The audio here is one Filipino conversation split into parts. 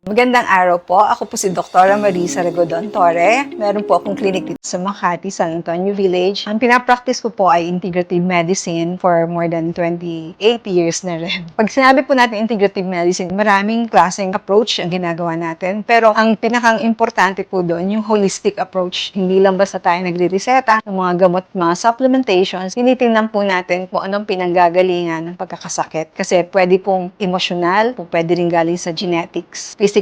Magandang araw po. Ako po si Dr. Marisa Regodon Torre. Meron po akong clinic dito sa Makati, San Antonio Village. Ang pinapractice ko po ay integrative medicine for more than 28 years na rin. Pag sinabi po natin integrative medicine, maraming klaseng approach ang ginagawa natin. Pero ang pinakang-importante po doon, yung holistic approach. Hindi lang basta tayo nagre-reseta ng mga gamot, mga supplementations. Tinitingnan po natin kung anong pinanggagalingan ng pagkakasakit. Kasi pwede pong emosyonal, pwede rin galing sa genetics, physical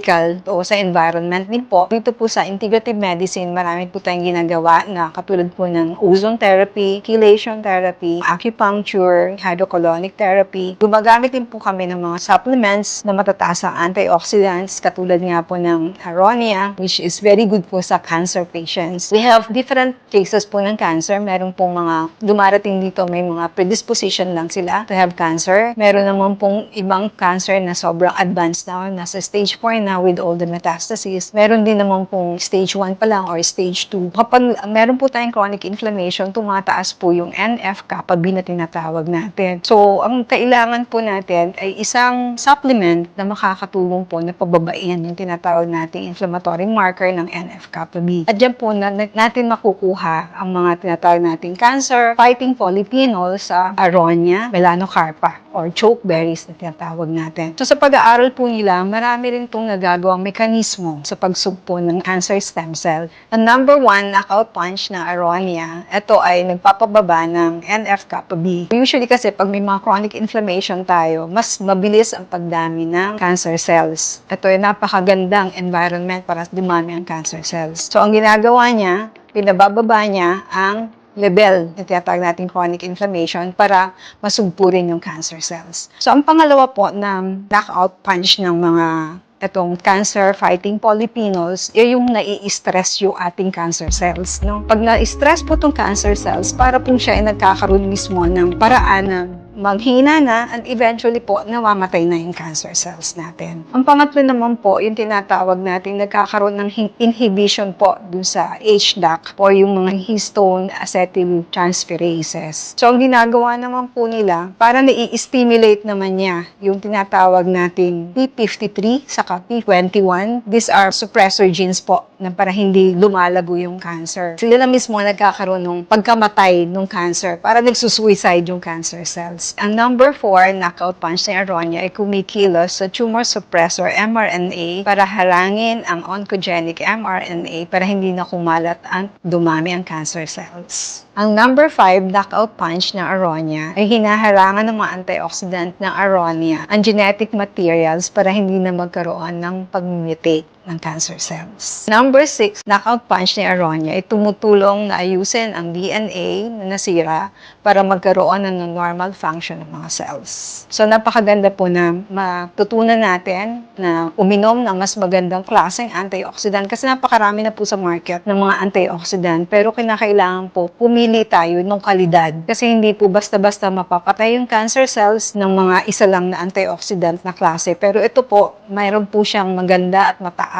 o sa environment din po. Dito po sa integrative medicine, marami po tayong ginagawa na katulad po ng ozone therapy, chelation therapy, acupuncture, hydrocolonic therapy. Gumagamit din po kami ng mga supplements na matataas ang antioxidants, katulad nga po ng aronia, which is very good po sa cancer patients. We have different cases po ng cancer. Meron pong mga dumarating dito, may mga predisposition lang sila to have cancer. Meron naman pong ibang cancer na sobrang advanced na, nasa stage 4 na with all the metastases. Meron din naman pong stage 1 pa lang or stage 2. Kapag meron po tayong chronic inflammation, tumataas po yung NF-kappa B na tinatawag natin. So, ang kailangan po natin ay isang supplement na makakatulong po na pababain yung tinatawag nating inflammatory marker ng NF-kappa B. At dyan po natin makukuha ang mga tinatawag nating cancer-fighting polyphenols sa aronia, melanocarpa, or chokeberries na tinatawag natin. So, sa pag-aaral po nila, marami rin itong nagagawang mekanismo sa pagsugpo ng cancer stem cell. Ang number 1, knockout punch na aronia, ito ay nagpapababa ng NF-kappa B. Usually kasi pag may mga chronic inflammation tayo, mas mabilis ang pagdami ng cancer cells. Ito ay napakagandang environment para dumami ang cancer cells. So, ang ginagawa niya, pinabababa niya ang level na tinatawag natin chronic inflammation para masugpo rin yung cancer cells. So, ang pangalawa po na knockout punch ng mga itong cancer-fighting polyphenols, yung nai-stress yung ating cancer cells. No? Pag na-stress po itong cancer cells, para po siya ay nagkakaroon mismo ng paraan na maghina na and eventually po namamatay na yung cancer cells natin. Ang pangatlo naman po, yung tinatawag natin nagkakaroon ng inhibition po dun sa HDAC o yung mga histone acetyltransferases. So, ang ginagawa naman po nila, para nai-stimulate naman niya yung tinatawag nating P53 saka P21. These are suppressor genes po na para hindi lumalago yung cancer. Sila na mismo nagkakaroon ng pagkamatay ng cancer para nagsusuicide yung cancer cells. Ang number 4, knockout punch ng aronia ay kumikilos sa tumor suppressor mRNA para harangin ang oncogenic mRNA para hindi na kumalat at dumami ang cancer cells. Ang number 5, knockout punch ng aronia ay hinaharangan ng mga antioxidant ng aronia ang genetic materials para hindi na magkaroon ng pag-mutate ng cancer cells. Number 6, knockout punch ni aronia ay tumutulong na ayusin ang DNA na nasira para magkaroon ng normal function ng mga cells. So, napakaganda po na matutunan natin na uminom ng mas magandang klaseng antioxidant kasi napakarami na po sa market ng mga antioxidant pero kinakailangan po pumili tayo ng kalidad kasi hindi po basta-basta mapapatay yung cancer cells ng mga isa lang na antioxidant na klase. Pero ito po, mayroon po siyang maganda at mataas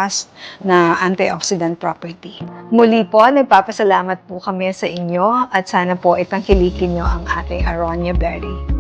na antioxidant property. Muli po, nagpapasalamat po kami sa inyo at sana po itangkilikin nyo ang ating aronia berry.